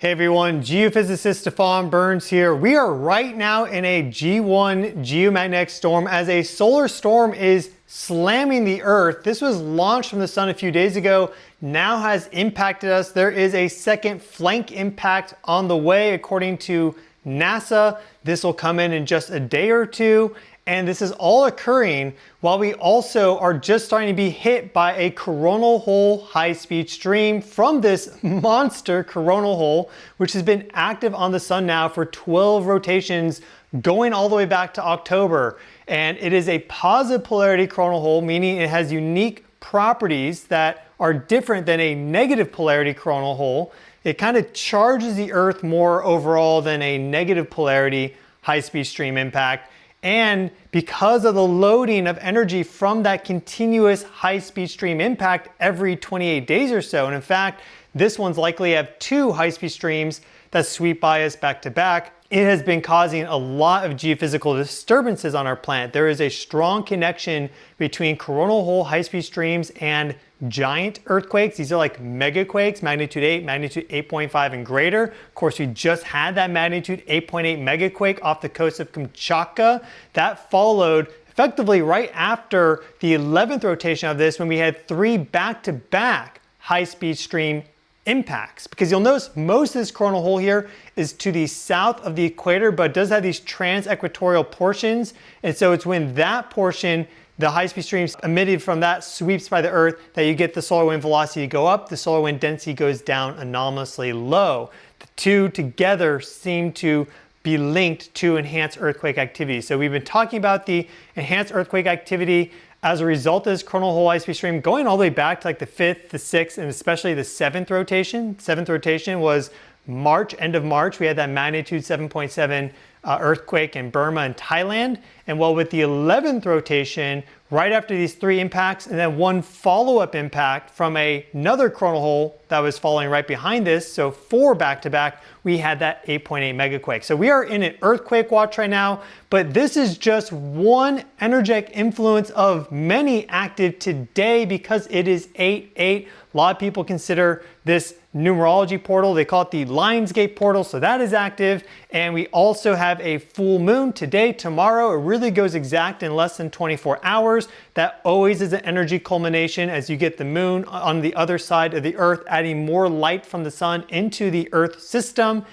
Hey everyone, geophysicist Stefan Burns here. We are right now in a G1 geomagnetic storm as a solar storm is slamming the Earth. This was launched from the sun a few days ago, now has impacted us. There is a second flank impact on the way according to NASA. This will come in just a day or two. And this is all occurring while we also are just starting to be hit by a coronal hole high-speed stream from this monster coronal hole, which has been active on the sun now for 12 rotations, going all the way back to October. And it is a positive polarity coronal hole, meaning it has unique properties that are different than a negative polarity coronal hole. It kind of charges the Earth more overall than a negative polarity high-speed stream impact. And because of the loading of energy from that continuous high-speed stream impact every 28 days or so, and in fact, this one's likely to have two high-speed streams that sweep by us back to back, it has been causing a lot of geophysical disturbances on our planet. There is a strong connection between coronal hole high-speed streams and giant earthquakes. These are like megaquakes, magnitude 8, magnitude 8.5 and greater. Of course, we just had that magnitude 8.8 megaquake off the coast of Kamchatka. That followed effectively right after the 11th rotation of this when we had three back-to-back high-speed stream impacts. Because you'll notice most of this coronal hole here is to the south of the equator, but it does have these trans-equatorial portions. And so it's when that portion, the high-speed streams emitted from that sweeps by the Earth, that you get the solar wind velocity go up, the solar wind density goes down anomalously low. The two together seem to be linked to enhanced earthquake activity. So we've been talking about the enhanced earthquake activity as a result of this coronal hole high-speed stream going all the way back to like the 5th, the 6th, and especially the 7th rotation. 7th rotation was March, end of March. We had that magnitude 7.7 earthquake in Burma and Thailand. And well, with the 11th rotation, right after these three impacts, and then one follow-up impact from another coronal hole that was following right behind this, so 4 back-to-back, we had that 8.8 megaquake. So we are in an earthquake watch right now, but this is just one energetic influence of many active today because it is 8-8. A lot of people consider this numerology portal, they call it the Lionsgate portal, so that is active. And we also have a full moon today, tomorrow. It really goes exact in less than 24 hours. That always is an energy culmination as you get the moon on the other side of the Earth, adding more light from the sun into the Earth system.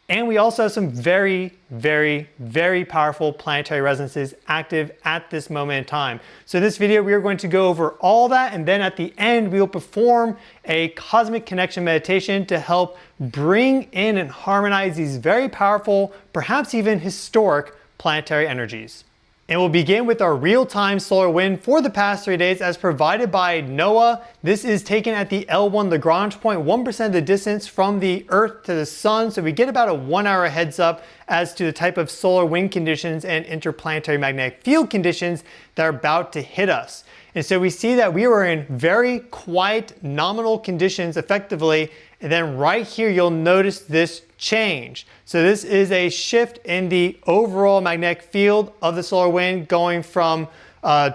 And we also have some very, very, very powerful planetary resonances active at this moment in time. So in this video, we are going to go over all that. And then at the end, we will perform a cosmic connection meditation to help bring in and harmonize these very powerful, perhaps even historic planetary energies. And we'll begin with our real-time solar wind for the past 3 days as provided by NOAA. This is taken at the L1 Lagrange point, 1% of the distance from the Earth to the sun. So we get about a 1 hour heads up as to the type of solar wind conditions and interplanetary magnetic field conditions that are about to hit us. And so we see that we were in very quiet nominal conditions effectively. And then right here, you'll notice this change. So this is a shift in the overall magnetic field of the solar wind going from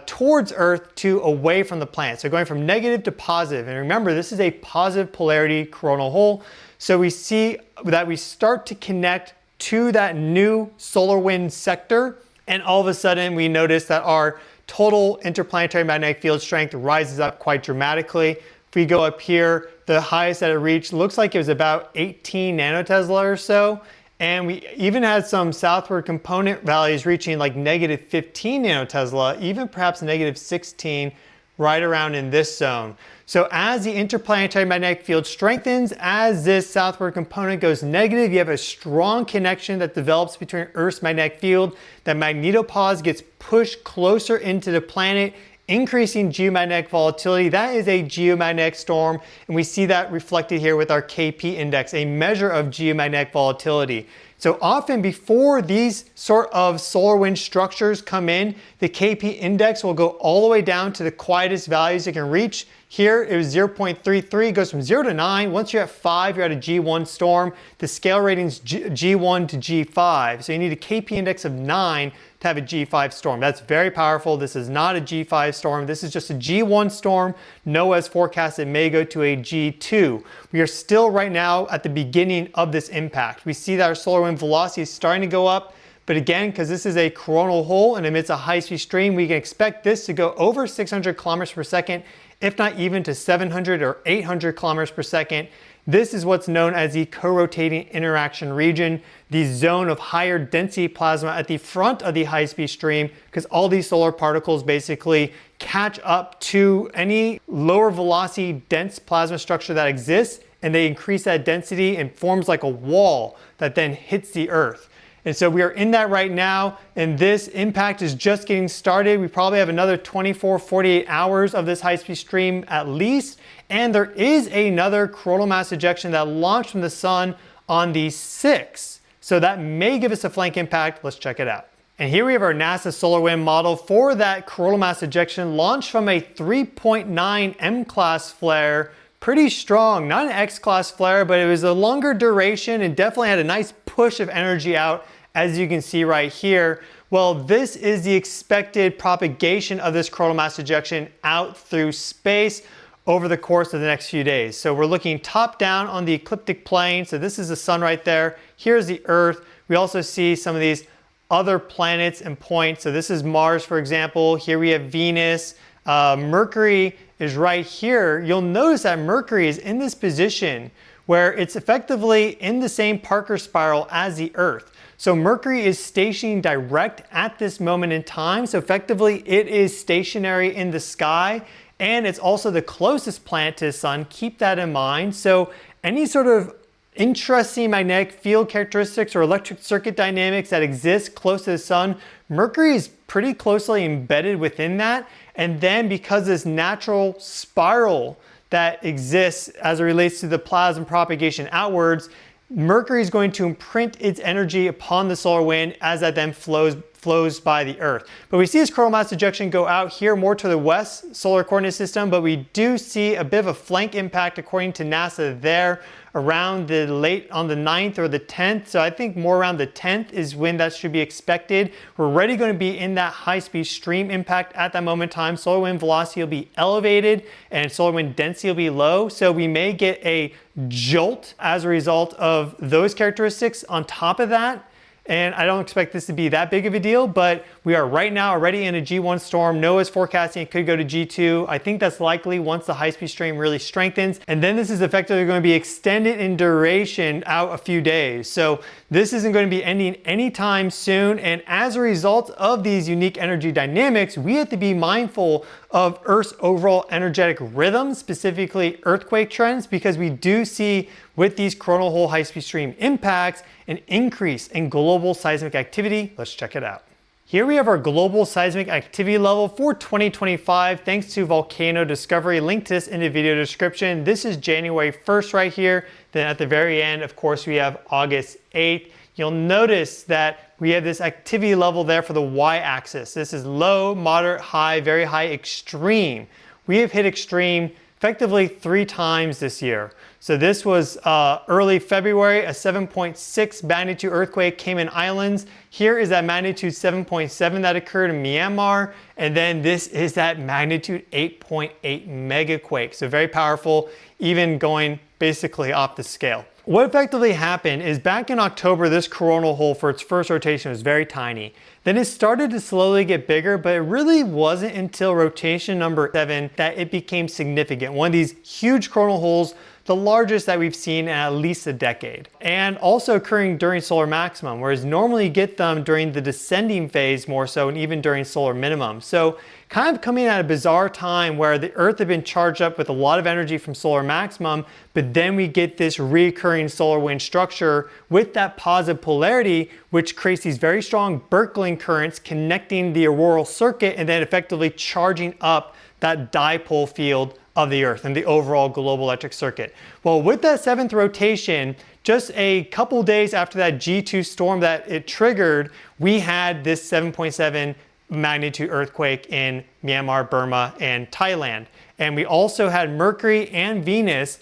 towards Earth to away from the planet. So going from negative to positive. And remember, this is a positive polarity coronal hole. So we see that we start to connect to that new solar wind sector. And all of a sudden, we notice that our total interplanetary magnetic field strength rises up quite dramatically. If we go up here, the highest that it reached looks like it was about 18 nanotesla or so. And we even had some southward component values reaching like negative 15 nanotesla, even perhaps negative 16 right around in this zone. So as the interplanetary magnetic field strengthens, as this southward component goes negative, you have a strong connection that develops between Earth's magnetic field. That magnetopause gets pushed closer into the planet, increasing geomagnetic volatility. That is a geomagnetic storm, and we see that reflected here with our KP index, a measure of geomagnetic volatility. So often before these sort of solar wind structures come in, the KP index will go all the way down to the quietest values it can reach. Here it was 0.33, goes from 0 to 9. Once you're at 5, you're at a G1 storm. The scale rating's G1 to G5. So you need a KP index of 9 to have a G5 storm. That's very powerful. This is not a G5 storm. This is just a G1 storm. NOAA has forecast it may go to a G2. We are still right now at the beginning of this impact. We see that our solar wind velocity is starting to go up. But again, because this is a coronal hole and emits a high-speed stream, we can expect this to go over 600 kilometers per second, if not even to 700 or 800 kilometers per second. This is what's known as the co-rotating interaction region, the zone of higher density plasma at the front of the high-speed stream, because all these solar particles basically catch up to any lower velocity dense plasma structure that exists, and they increase that density and forms like a wall that then hits the Earth. And so we are in that right now, and this impact is just getting started. We probably have another 24, 48 hours of this high-speed stream at least. And there is another coronal mass ejection that launched from the sun on the 6th. So that may give us a flank impact. Let's check it out. And here we have our NASA solar wind model for that coronal mass ejection launched from a 3.9 M-class flare. Pretty strong, not an X-class flare, but it was a longer duration and definitely had a nice push of energy out, as you can see right here. Well, this is the expected propagation of this coronal mass ejection out through space over the course of the next few days. So we're looking top down on the ecliptic plane. So this is the sun right there. Here's the Earth. We also see some of these other planets and points. So this is Mars, for example. Here we have Venus. Mercury is right here. You'll notice that Mercury is in this position where it's effectively in the same Parker spiral as the Earth. So Mercury is stationing direct at this moment in time. So effectively it is stationary in the sky, and it's also the closest planet to the sun. Keep that in mind. So any sort of interesting magnetic field characteristics or electric circuit dynamics that exist close to the sun, Mercury is pretty closely embedded within that. And then because this natural spiral that exists as it relates to the plasma propagation outwards, Mercury is going to imprint its energy upon the solar wind as that then flows by the Earth. But we see this coronal mass ejection go out here more to the west solar coordinate system, but we do see a bit of a flank impact according to NASA there around the late on the 9th or the 10th. So I think more around the 10th is when that should be expected. We're already going to be in that high-speed stream impact at that moment in time. Solar wind velocity will be elevated and solar wind density will be low. So we may get a jolt as a result of those characteristics on top of that. And I don't expect this to be that big of a deal, but we are right now already in a G1 storm. NOAA's forecasting it could go to G2. I think that's likely once the high-speed stream really strengthens. And then this is effectively going to be extended in duration out a few days. So this isn't going to be ending anytime soon. And as a result of these unique energy dynamics, we have to be mindful of Earth's overall energetic rhythm, specifically earthquake trends, because we do see with these coronal hole high-speed stream impacts an increase in global seismic activity. Let's check it out. Here we have our global seismic activity level for 2025 thanks to volcano discovery. Link to this in the video description. This is January 1st right here. Then at the very end, of course, we have August 8th. You'll notice that we have this activity level there for the y-axis. This is low, moderate, high, very high, extreme. We have hit extreme effectively 3 times this year. So this was early February, a 7.6 magnitude earthquake, Cayman Islands. Here is that magnitude 7.7 that occurred in Myanmar. And then this is that magnitude 8.8 megaquake. So very powerful, even going basically off the scale. What effectively happened is back in October, this coronal hole for its first rotation was very tiny. Then it started to slowly get bigger, but it really wasn't until rotation number 7 that it became significant. One of these huge coronal holes, the largest that we've seen in at least a decade. And also occurring during solar maximum, whereas normally you get them during the descending phase more so, and even during solar minimum. So kind of coming at a bizarre time where the Earth had been charged up with a lot of energy from solar maximum, but then we get this recurring solar wind structure with that positive polarity, which creates these very strong Birkeland currents connecting the auroral circuit and then effectively charging up that dipole field of the Earth and the overall global electric circuit. Well, with that 7th rotation, just a couple days after that G2 storm that it triggered, we had this 7.7 magnitude earthquake in Myanmar, Burma, and Thailand. And we also had Mercury and Venus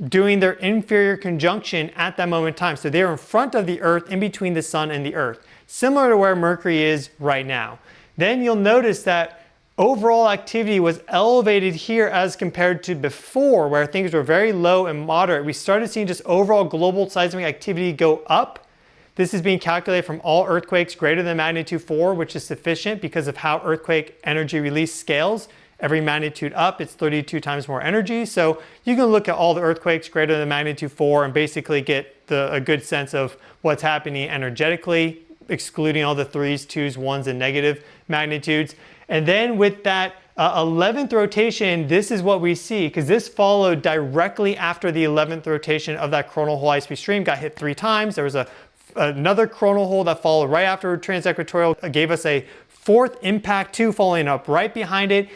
doing their inferior conjunction at that moment in time. So they're in front of the Earth, in between the sun and the Earth, similar to where Mercury is right now. Then you'll notice that overall activity was elevated here as compared to before, where things were very low and moderate. We started seeing just overall global seismic activity go up. This is being calculated from all earthquakes greater than magnitude 4, which is sufficient because of how earthquake energy release scales. Every magnitude up, it's 32 times more energy. So you can look at all the earthquakes greater than magnitude 4 and basically get a good sense of what's happening energetically, excluding all the 3s, 2s, 1s, and negative magnitudes. And then with that 11th rotation, this is what we see, because this followed directly after the 11th rotation of that coronal hole high-speed stream, got hit 3 times. There was another coronal hole that followed right after transequatorial, gave us a 4th impact 2 following up right behind it.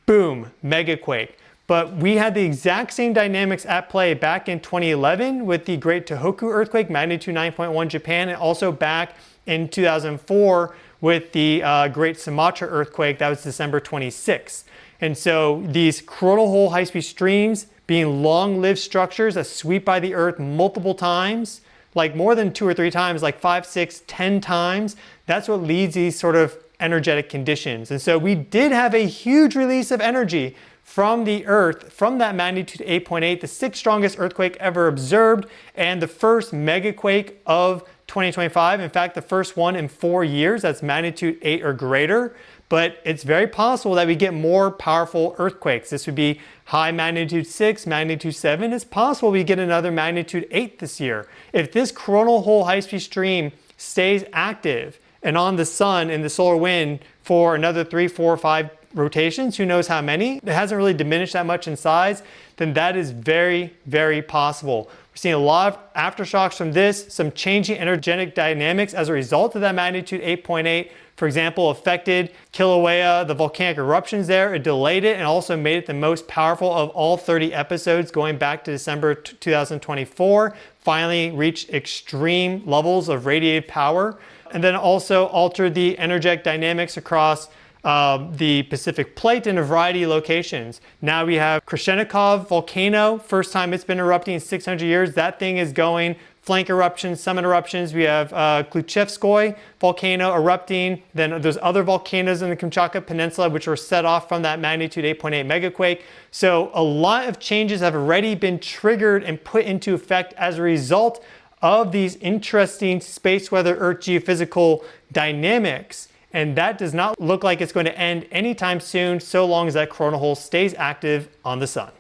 Boom, megaquake. But we had the exact same dynamics at play back in 2011 with the Great Tohoku earthquake, magnitude 9.1 Japan, and also back in 2004 with the Great Sumatra earthquake, that was December 26. And so these coronal hole high-speed streams being long-lived structures that sweep by the Earth multiple times, like more than 2 or 3 times, like 5, 6, 10 times, that's what leads these sort of energetic conditions. And so we did have a huge release of energy from the Earth, from that magnitude 8.8, the 6th strongest earthquake ever observed, and the first megaquake of 2025. In fact, the first one in 4 years, that's magnitude 8 or greater. But it's very possible that we get more powerful earthquakes. This would be high magnitude 6, magnitude 7. It's possible we get another magnitude 8 this year. If this coronal hole high-speed stream stays active and on the sun and the solar wind for another 3, 4, 5 rotations, who knows how many, it hasn't really diminished that much in size, then that is very, very possible. We're seeing a lot of aftershocks from this, some changing energetic dynamics as a result of that magnitude 8.8. For example, affected Kilauea, the volcanic eruptions there. It delayed it and also made it the most powerful of all 30 episodes going back to December 2024. Finally reached extreme levels of radiated power. And then also altered the energetic dynamics across the Pacific Plate in a variety of locations. Now we have Krashenikov volcano, first time it's been erupting in 600 years. That thing is going, flank eruptions, summit eruptions. We have Kluchevskoy volcano erupting. Then there's other volcanoes in the Kamchatka Peninsula which were set off from that magnitude 8.8 megaquake. So a lot of changes have already been triggered and put into effect as a result of these interesting space weather Earth geophysical dynamics. And that does not look like it's going to end anytime soon, so long as that coronal hole stays active on the sun.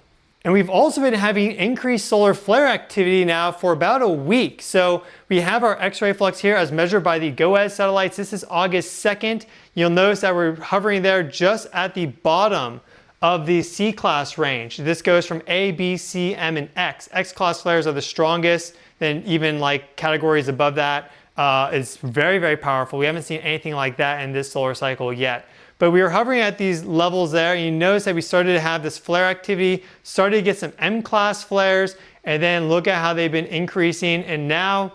And we've also been having increased solar flare activity now for about a week. So we have our X-ray flux here as measured by the GOES satellites. This is August 2nd. You'll notice that we're hovering there just at the bottom of the C-class range. This goes from A, B, C, M, and X. X-class flares are the strongest, then even like categories above that. Is very, very powerful. We haven't seen anything like that in this solar cycle yet. But we were hovering at these levels there, and you notice that we started to have this flare activity, started to get some M-class flares, and then look at how they've been increasing. And now,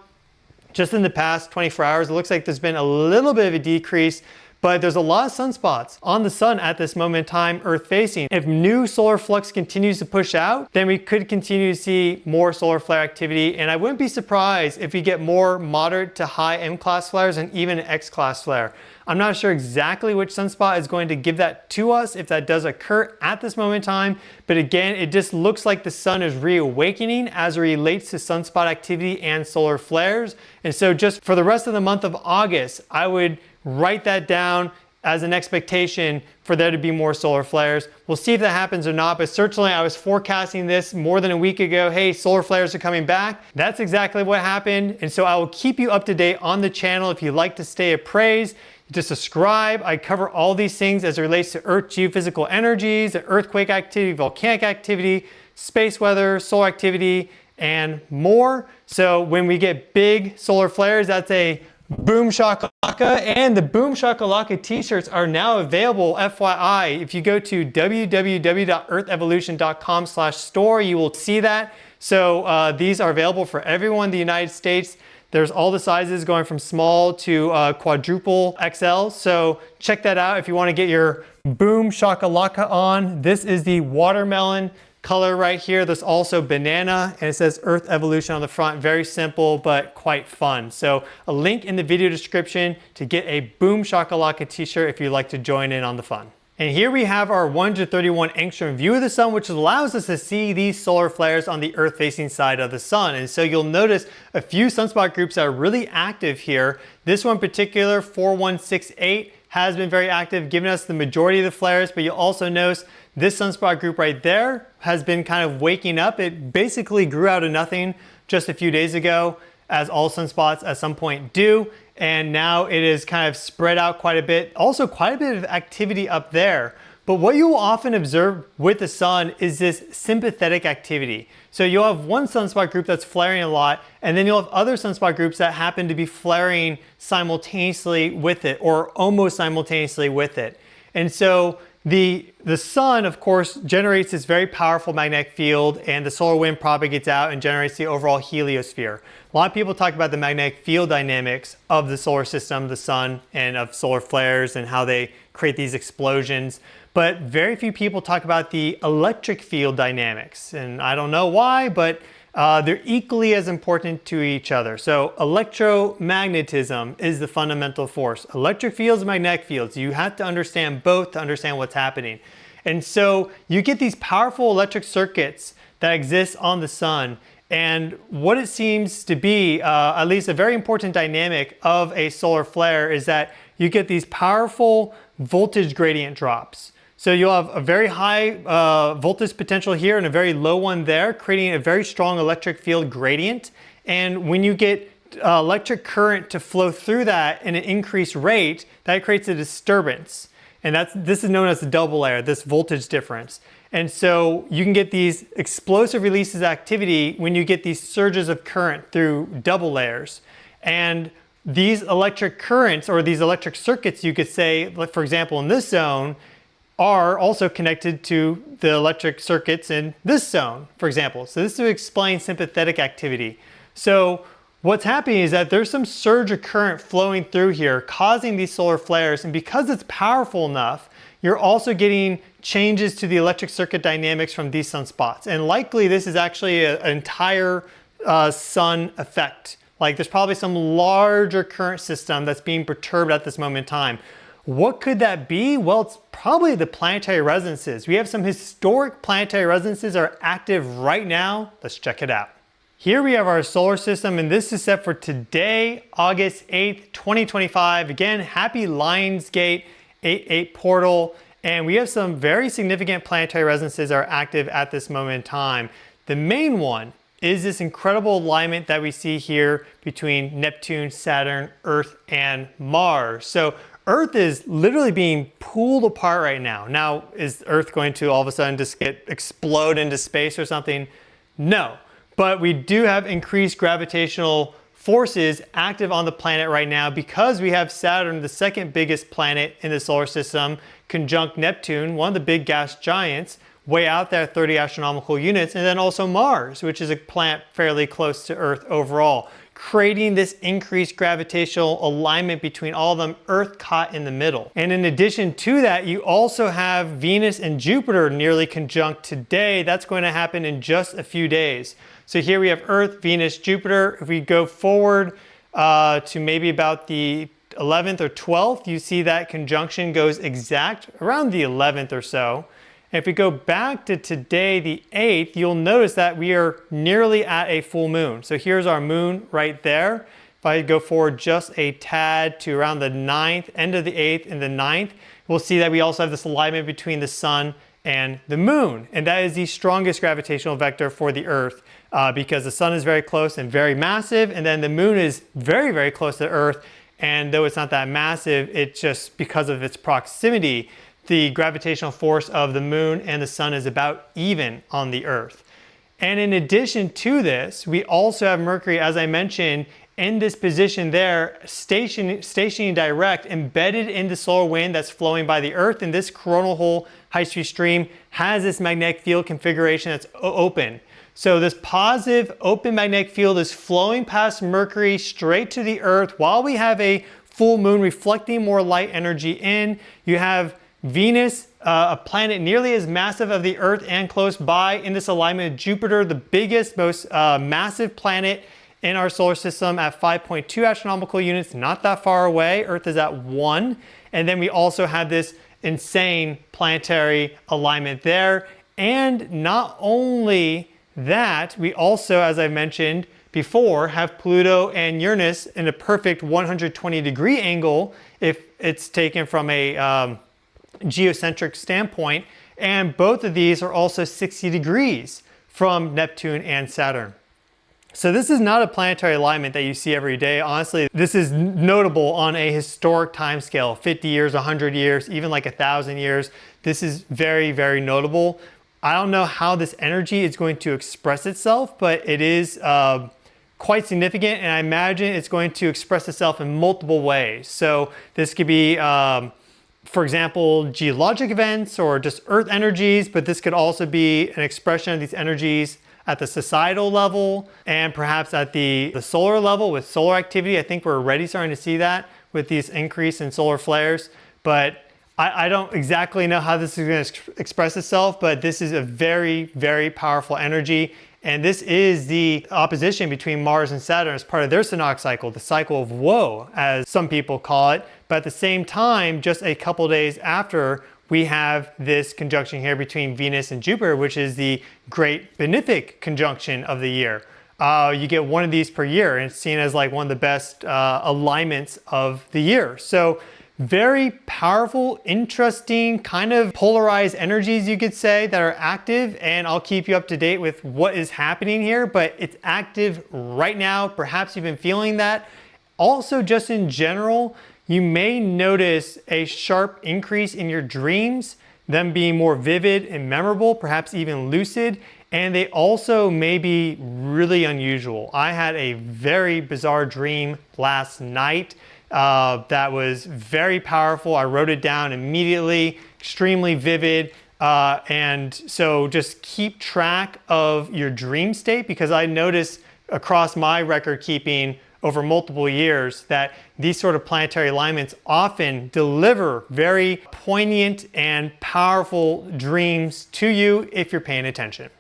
just in the past 24 hours, it looks like there's been a little bit of a decrease, but there's a lot of sunspots on the sun at this moment in time, Earth facing. If new solar flux continues to push out, then we could continue to see more solar flare activity. And I wouldn't be surprised if we get more moderate to high M-class flares and even an X-class flare. I'm not sure exactly which sunspot is going to give that to us if that does occur at this moment in time. But again, it just looks like the sun is reawakening as it relates to sunspot activity and solar flares. And so just for the rest of the month of August, I would write that down as an expectation for there to be more solar flares. We'll see if that happens or not, but certainly I was forecasting this more than a week ago. Hey, solar flares are coming back. That's exactly what happened. And so I will keep you up to date on the channel. If you'd like to stay appraised, just subscribe. I cover all these things as it relates to Earth geophysical energies, earthquake activity, volcanic activity, space weather, solar activity, and more. So when we get big solar flares, that's a boom shakalaka, and the boom shakalaka t-shirts are now available, FYI. If you go to www.earthevolution.com/store, you will see that. So these are available for everyone in the United States. There's all the sizes going from small to quadruple XL. So check that out if you want to get your boom shakalaka on. This is the watermelon color right here. There's also banana, and it says Earth evolution on the front. Very simple, but quite fun. So a link in the video description to get a Boom Shakalaka t-shirt if you'd like to join in on the fun. And here we have our 131 angstrom view of the sun, which allows us to see these solar flares on the Earth-facing side of the sun. And so you'll notice a few sunspot groups that are really active here. This one in particular, 4168, has been very active, giving us the majority of the flares, but you'll also notice this sunspot group right there has been kind of waking up. It basically grew out of nothing just a few days ago, as all sunspots at some point do. And now it is kind of spread out quite a bit. Also quite a bit of activity up there. But what you will often observe with the sun is this sympathetic activity. So you'll have one sunspot group that's flaring a lot, and then you'll have other sunspot groups that happen to be flaring simultaneously with it, or almost simultaneously with it. And so the sun, of course, generates this very powerful magnetic field, and the solar wind propagates out and generates the overall heliosphere. A lot of people talk about the magnetic field dynamics of the solar system, the sun, and of solar flares and how they create these explosions. But very few people talk about the electric field dynamics. And I don't know why, but they're equally as important to each other. So electromagnetism is the fundamental force. Electric fields and magnetic fields. You have to understand both to understand what's happening. And so you get these powerful electric circuits that exist on the sun. And what it seems to be, at least a very important dynamic of a solar flare, is that you get these powerful voltage gradient drops. So you'll have a very high voltage potential here and a very low one there, creating a very strong electric field gradient. And when you get electric current to flow through that in an increased rate, that creates a disturbance. And this is known as the double layer, this voltage difference. And so you can get these explosive releases of activity when you get these surges of current through double layers. And these electric currents, or these electric circuits, you could say, like for example, in this zone, are also connected to the electric circuits in this zone, for example. So this is to explain sympathetic activity. So what's happening is that there's some surge of current flowing through here, causing these solar flares. And because it's powerful enough, you're also getting changes to the electric circuit dynamics from these sunspots. And likely this is actually an entire sun effect. Like there's probably some larger current system that's being perturbed at this moment in time. What could that be? Well, it's probably the planetary resonances. We have some historic planetary resonances that are active right now. Let's check it out. Here we have our solar system, and this is set for today, August 8th, 2025. Again, happy Lionsgate 88 portal. And we have some very significant planetary resonances that are active at this moment in time. The main one is this incredible alignment that we see here between Neptune, Saturn, Earth, and Mars. So Earth is literally being pulled apart right now. Now, is Earth going to all of a sudden just explode into space or something? No, but we do have increased gravitational forces active on the planet right now because we have Saturn, the second biggest planet in the solar system, conjunct Neptune, one of the big gas giants, way out there at 30 astronomical units, and then also Mars, which is a planet fairly close to Earth overall, creating this increased gravitational alignment between all of them, Earth caught in the middle. And in addition to that, you also have Venus and Jupiter nearly conjunct today. That's going to happen in just a few days. So here we have Earth, Venus, Jupiter. If we go forward to maybe about the 11th or 12th, you see that conjunction goes exact around the 11th or so. And if we go back to today, the 8th, you'll notice that we are nearly at a full moon. So here's our moon right there. If I go forward just a tad to around the 9th, end of the 8th and the 9th, we'll see that we also have this alignment between the sun and the moon. And that is the strongest gravitational vector for the Earth because the sun is very close and very massive. And then the moon is very, very close to Earth. And though it's not that massive, it's just because of its proximity, the gravitational force of the moon and the sun is about even on the Earth. And in addition to this, we also have Mercury, as I mentioned, in this position there, stationing direct, embedded in the solar wind that's flowing by the Earth. And this coronal hole high-speed stream has this magnetic field configuration that's open. So this positive open magnetic field is flowing past Mercury straight to the Earth while we have a full moon reflecting more light energy in. You have Venus a planet nearly as massive of the Earth and close by in this alignment. Jupiter, the biggest, most massive planet in our solar system at 5.2 astronomical units, not that far away. Earth is at 1. And then we also have this insane planetary alignment there. And not only that, we also, as I mentioned before, have Pluto and Uranus in a perfect 120-degree angle if it's taken from a geocentric standpoint. And both of these are also 60 degrees from Neptune and Saturn. So this is not a planetary alignment that you see every day. Honestly, this is notable on a historic time scale, 50 years, 100 years, even like 1,000 years. This is very, very notable. I don't know how this energy is going to express itself, but it is quite significant, and I imagine it's going to express itself in multiple ways. So this could be, for example, geologic events or just Earth energies, but this could also be an expression of these energies at the societal level and perhaps at the solar level with solar activity. I think we're already starting to see that with these increase in solar flares, but I don't exactly know how this is going to express itself, but this is a very, very powerful energy. And this is the opposition between Mars and Saturn as part of their synodic cycle, the cycle of woe, as some people call it. But at the same time, just a couple days after, we have this conjunction here between Venus and Jupiter, which is the great benefic conjunction of the year. You get one of these per year, and it's seen as like one of the best alignments of the year. So very powerful, interesting, kind of polarized energies, you could say, that are active, and I'll keep you up to date with what is happening here, but it's active right now. Perhaps you've been feeling that. Also, just in general, you may notice a sharp increase in your dreams, them being more vivid and memorable, perhaps even lucid, and they also may be really unusual. I had a very bizarre dream last night that was very powerful. I wrote it down immediately, extremely vivid. And so just keep track of your dream state, because I noticed across my record keeping over multiple years that these sort of planetary alignments often deliver very poignant and powerful dreams to you if you're paying attention.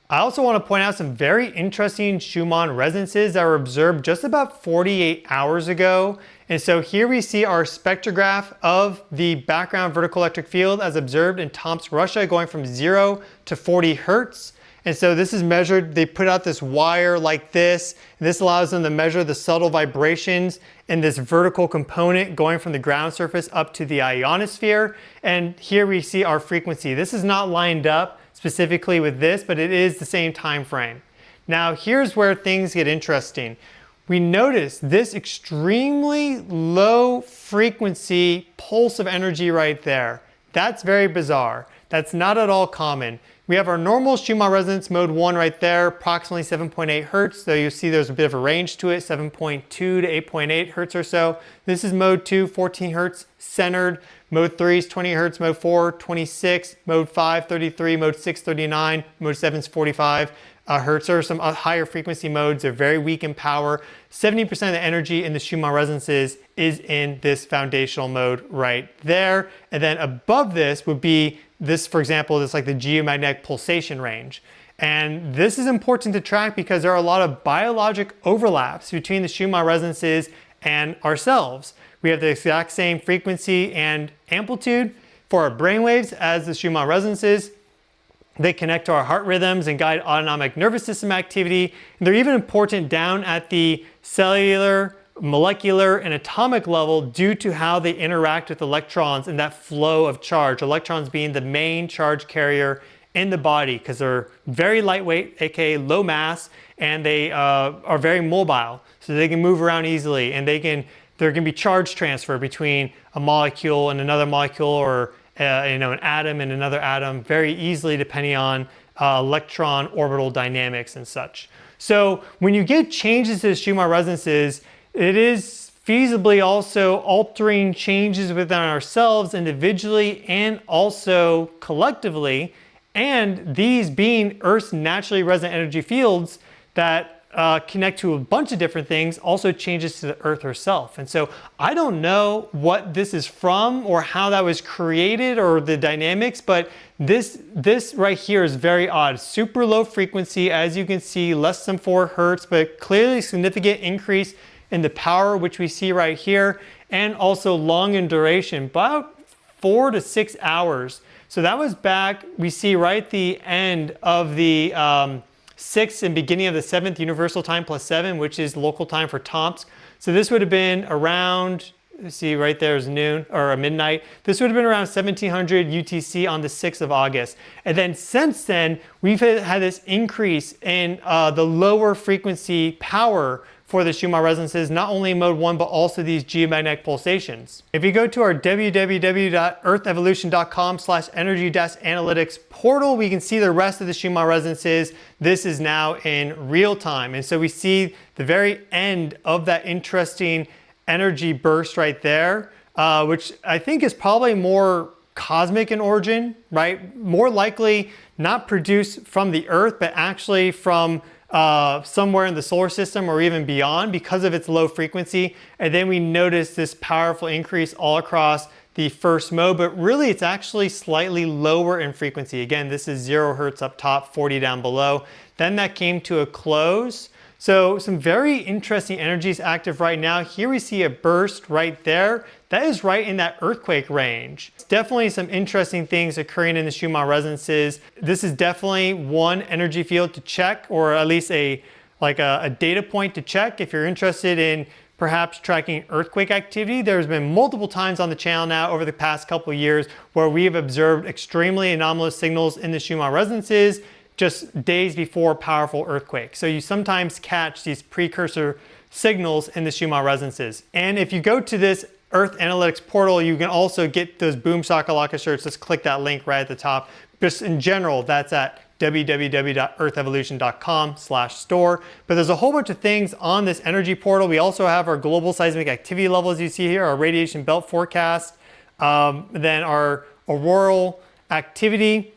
I also want to point out some very interesting Schumann resonances that were observed just about 48 hours ago. And so here we see our spectrograph of the background vertical electric field as observed in Tomsk, Russia, going from 0 to 40 hertz. And so this is measured, they put out this wire like this, and this allows them to measure the subtle vibrations in this vertical component going from the ground surface up to the ionosphere. And here we see our frequency. This is not lined up specifically with this, but it is the same time frame. Now here's where things get interesting. We notice this extremely low frequency pulse of energy right there. That's very bizarre. That's not at all common. We have our normal Schumann resonance mode 1 right there, approximately 7.8 hertz, though you see there's a bit of a range to it, 7.2 to 8.8 hertz or so. This is mode 2, 14 hertz, centered. Mode 3 is 20 hertz, mode 4, 26, mode 5, 33, mode 6, 39, mode 7 is 45 hertz. Or some higher frequency modes. They're very weak in power. 70% of the energy in the Schumann resonances is in this foundational mode right there. And then above this would be this, for example, this like the geomagnetic pulsation range. And this is important to track because there are a lot of biologic overlaps between the Schumann resonances and ourselves. We have the exact same frequency and amplitude for our brainwaves as the Schumann resonances. They connect to our heart rhythms and guide autonomic nervous system activity. And they're even important down at the cellular, molecular, and atomic level due to how they interact with electrons and that flow of charge. Electrons being the main charge carrier in the body because they're very lightweight, aka low mass, and they are very mobile. So they can move around easily, and there can be charge transfer between a molecule and another molecule, or an atom and another atom very easily depending on electron orbital dynamics and such. So when you get changes to the Schumann resonances, it is feasibly also altering changes within ourselves individually and also collectively. And these being Earth's naturally resonant energy fields that connect to a bunch of different things, also changes to the Earth herself. And so I don't know what this is from or how that was created or the dynamics, but this right here is very odd. Super low frequency, as you can see, less than 4 hertz, but clearly significant increase in the power, which we see right here, and also long in duration, about 4 to 6 hours. So that was back, we see right at the end of the 6th and beginning of the 7th universal time plus 7, which is local time for Tomsk. So this would have been around, see right there is noon or midnight. This would have been around 1700 UTC on the 6th of August. And then since then, we've had this increase in the lower frequency power for the Schumann resonances, not only mode 1, but also these geomagnetic pulsations. If you go to our www.earthevolution.com/energy-analytics portal, we can see the rest of the Schumann resonances. This is now in real time. And so we see the very end of that interesting energy burst right there, which I think is probably more cosmic in origin, right? More likely not produced from the Earth, but actually from somewhere in the solar system or even beyond because of its low frequency. And then we notice this powerful increase all across the first mode, but really it's actually slightly lower in frequency. Again, this is 0 hertz up top, 40 down below. Then that came to a close. So some very interesting energies active right now. Here we see a burst right there. That is right in that earthquake range. Definitely some interesting things occurring in the Schumann resonances. This is definitely one energy field to check, or at least a data point to check if you're interested in perhaps tracking earthquake activity. There's been multiple times on the channel now over the past couple of years where we have observed extremely anomalous signals in the Schumann resonances just days before powerful earthquakes. So you sometimes catch these precursor signals in the Schumann resonances. And if you go to this Earth Analytics portal, you can also get those Boom Shakalaka shirts. Just click that link right at the top. Just in general, that's at www.earthevolution.com/store. But there's a whole bunch of things on this energy portal. We also have our global seismic activity levels you see here, our radiation belt forecast, then our auroral activity.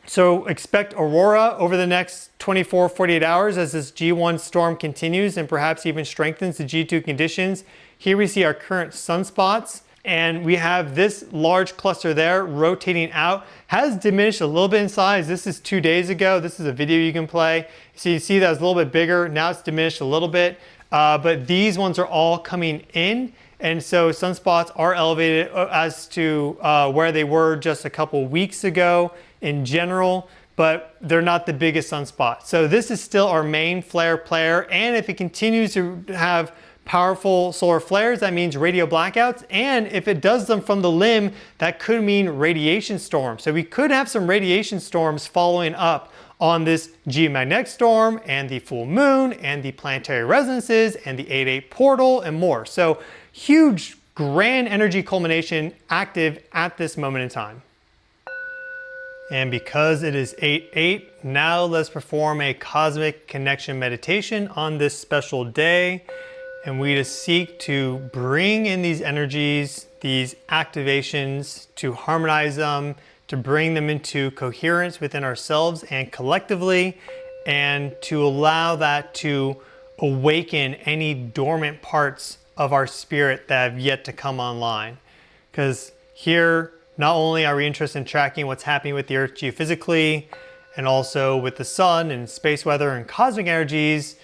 So expect aurora over the next 24, 48 hours as this G1 storm continues and perhaps even strengthens the G2 conditions. Here we see our current sunspots, and we have this large cluster there rotating out. Has diminished a little bit in size. This is 2 days ago. This is a video you can play. So you see that was a little bit bigger. Now it's diminished a little bit, but these ones are all coming in. And so sunspots are elevated as to where they were just a couple weeks ago in general, but they're not the biggest sunspot. So this is still our main flare player. And if it continues to have powerful solar flares, that means radio blackouts. And if it does them from the limb, that could mean radiation storms. So we could have some radiation storms following up on this geomagnetic storm and the full moon and the planetary resonances and the 8-8 portal and more. So huge grand energy culmination active at this moment in time. And because it is 8-8, now let's perform a cosmic connection meditation on this special day. And we just seek to bring in these energies, these activations, to harmonize them, to bring them into coherence within ourselves and collectively, and to allow that to awaken any dormant parts of our spirit that have yet to come online. Because here, not only are we interested in tracking what's happening with the Earth geophysically, and also with the sun and space weather and cosmic energies,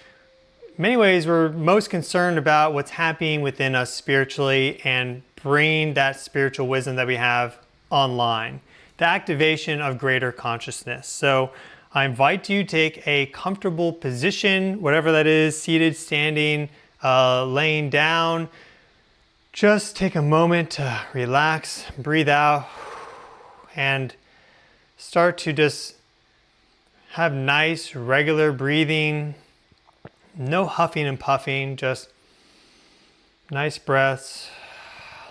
in many ways we're most concerned about what's happening within us spiritually and bringing that spiritual wisdom that we have online. The activation of greater consciousness. So I invite you to take a comfortable position, whatever that is, seated, standing, laying down. Just take a moment to relax, breathe out, and start to just have nice, regular breathing. No huffing and puffing, just nice breaths.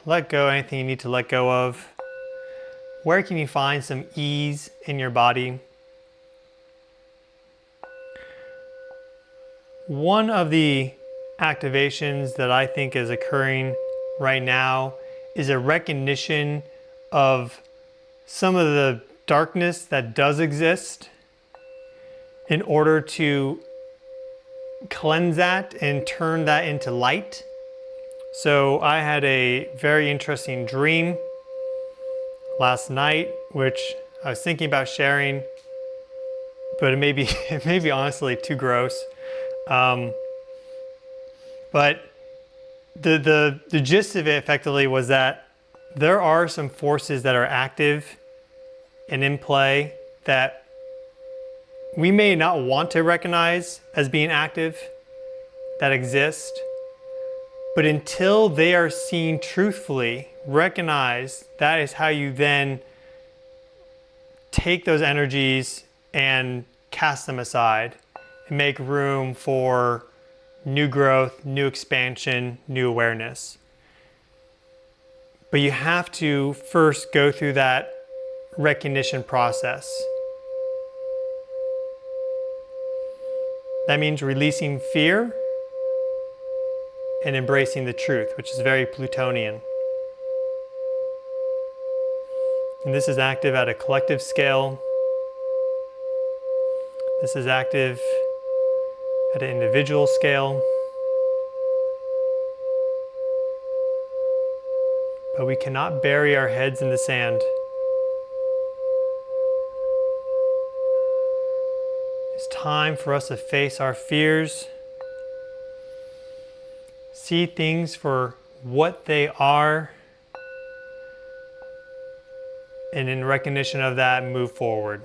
Let go anything you need to let go of. Where can you find some ease in your body? One of the activations that I think is occurring right now is a recognition of some of the darkness that does exist in order to cleanse that and turn that into light. So I had a very interesting dream last night, which I was thinking about sharing, but it may be honestly too gross. But the gist of it effectively was that there are some forces that are active and in play that we may not want to recognize as being active, that exist, but until they are seen truthfully, recognize, that is how you then take those energies and cast them aside and make room for new growth, new expansion, new awareness. But you have to first go through that recognition process. That means releasing fear and embracing the truth, which is very Plutonian. And this is active at a collective scale. This is active at an individual scale. But we cannot bury our heads in the sand. It's time for us to face our fears, see things for what they are, and in recognition of that, move forward.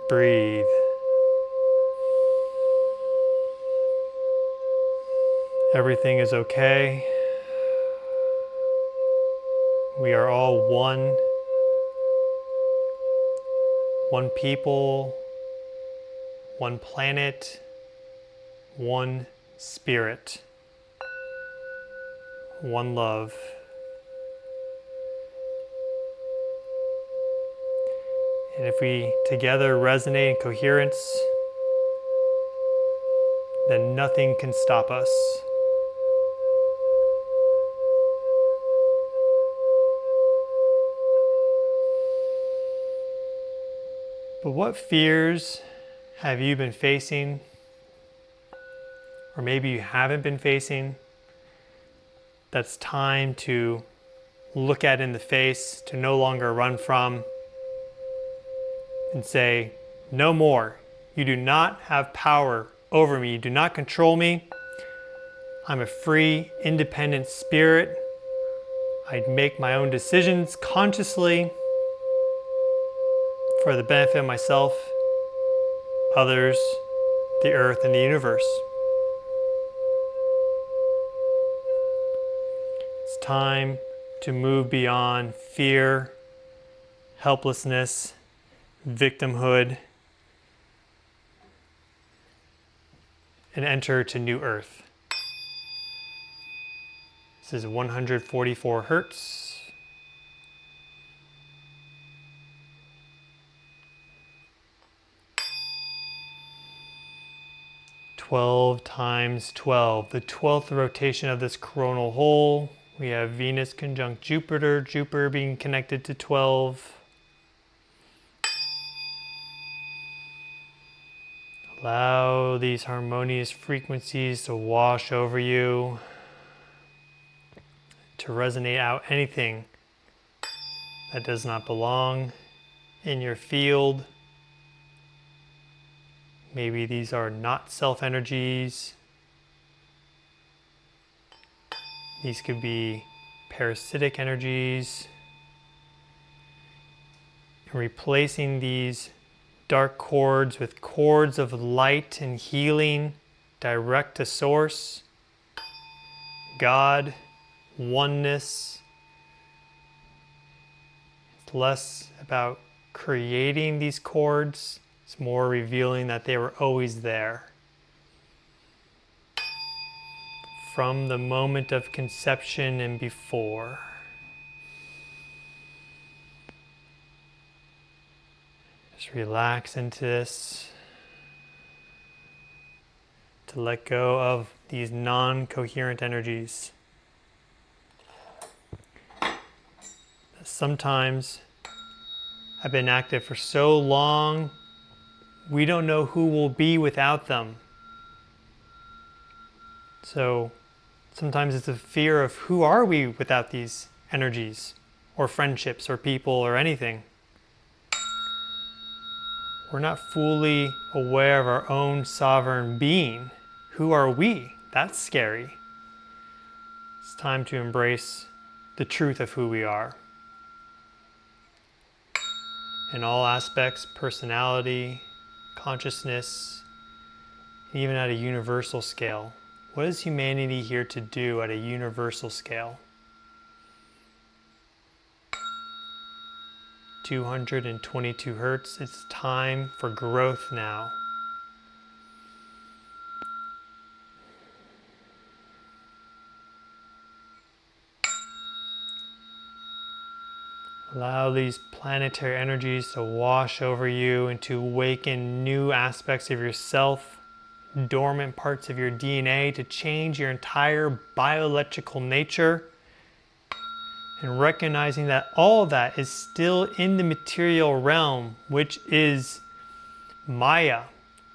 Breathe. Everything is okay. We are all one people, one planet, one spirit, one love. And if we together resonate in coherence, then nothing can stop us. But what fears have you been facing? Or maybe you haven't been facing? That's time to look at in the face, to no longer run from, and say, no more. You do not have power over me. You do not control me. I'm a free, independent spirit. I make my own decisions consciously for the benefit of myself, others, the earth, and the universe. It's time to move beyond fear, helplessness, victimhood, and enter to new earth. This is 144 hertz. 12 times 12, the 12th rotation of this coronal hole. We have Venus conjunct Jupiter, Jupiter being connected to 12. Allow these harmonious frequencies to wash over you, to resonate out anything that does not belong in your field. Maybe these are not self energies. These could be parasitic energies. And replacing these dark cords with cords of light and healing direct to source, God, oneness. It's less about creating these cords. It's more revealing that they were always there. From the moment of conception and before. Just relax into this. To let go of these non-coherent energies. Sometimes have been active for so long, we don't know who we'll be without them. So sometimes it's a fear of who are we without these energies, or friendships, or people, or anything. We're not fully aware of our own sovereign being. Who are we? That's scary. It's time to embrace the truth of who we are. In all aspects, personality, consciousness, even at a universal scale. What is humanity here to do at a universal scale? 222 hertz, it's time for growth now. Allow these planetary energies to wash over you and to awaken new aspects of yourself, dormant parts of your DNA, to change your entire bioelectrical nature, and recognizing that all of that is still in the material realm, which is Maya.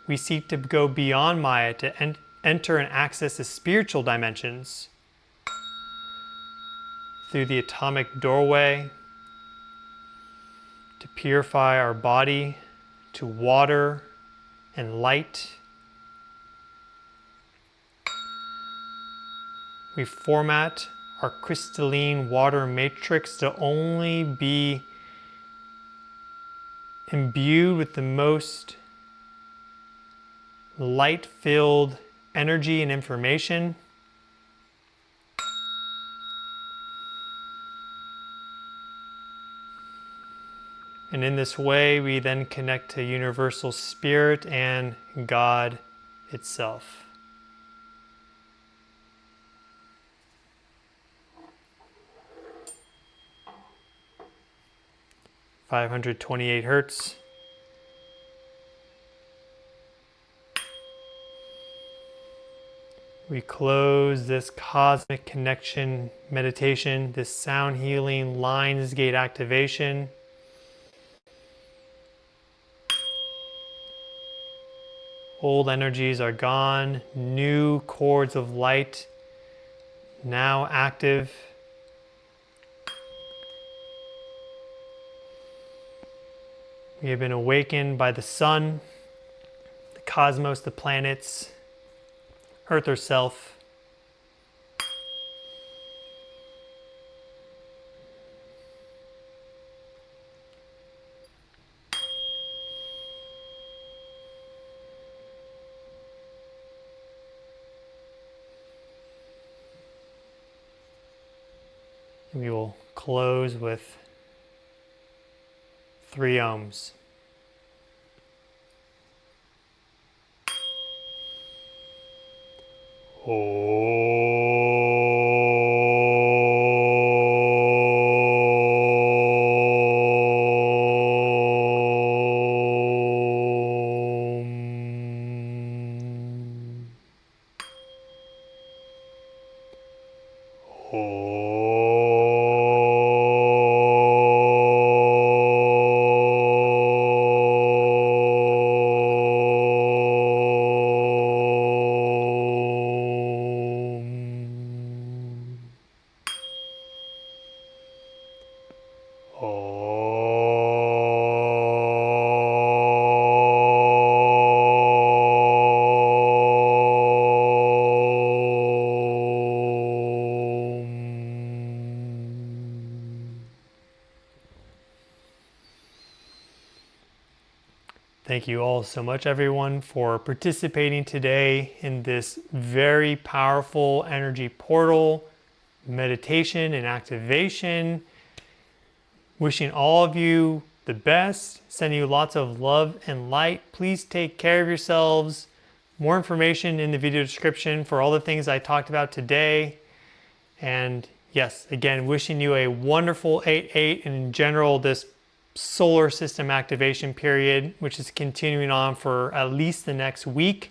We seek to go beyond Maya to enter and access the spiritual dimensions through the atomic doorway, to purify our body to water and light. We format our crystalline water matrix to only be imbued with the most light-filled energy and information. And in this way, we then connect to universal spirit and God itself. (528 hertz). We close this cosmic connection meditation, this sound healing lines gate activation. Old energies are gone, new cords of light now active. We have been awakened by the sun, the cosmos, the planets, Earth herself. And we will close with 3 ohms. Thank you all so much, everyone, for participating today in this very powerful energy portal, meditation and activation. Wishing all of you the best, sending you lots of love and light. Please take care of yourselves. More information in the video description for all the things I talked about today. And yes, again, wishing you a wonderful 8/8 and in general this solar system activation period, which is continuing on for at least the next week.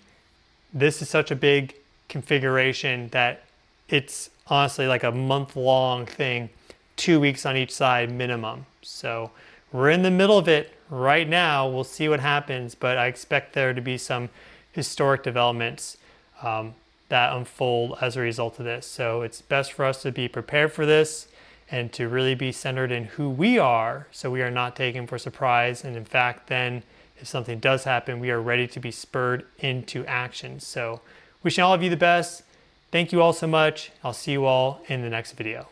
This is such a big configuration that it's honestly like a month-long thing, 2 weeks on each side minimum. So we're in the middle of it right now. We'll see what happens, but I expect there to be some historic developments that unfold as a result of this. So it's best for us to be prepared for this and to really be centered in who we are, so we are not taken for surprise. And in fact, then if something does happen, we are ready to be spurred into action. So wishing all of you the best. Thank you all so much. I'll see you all in the next video.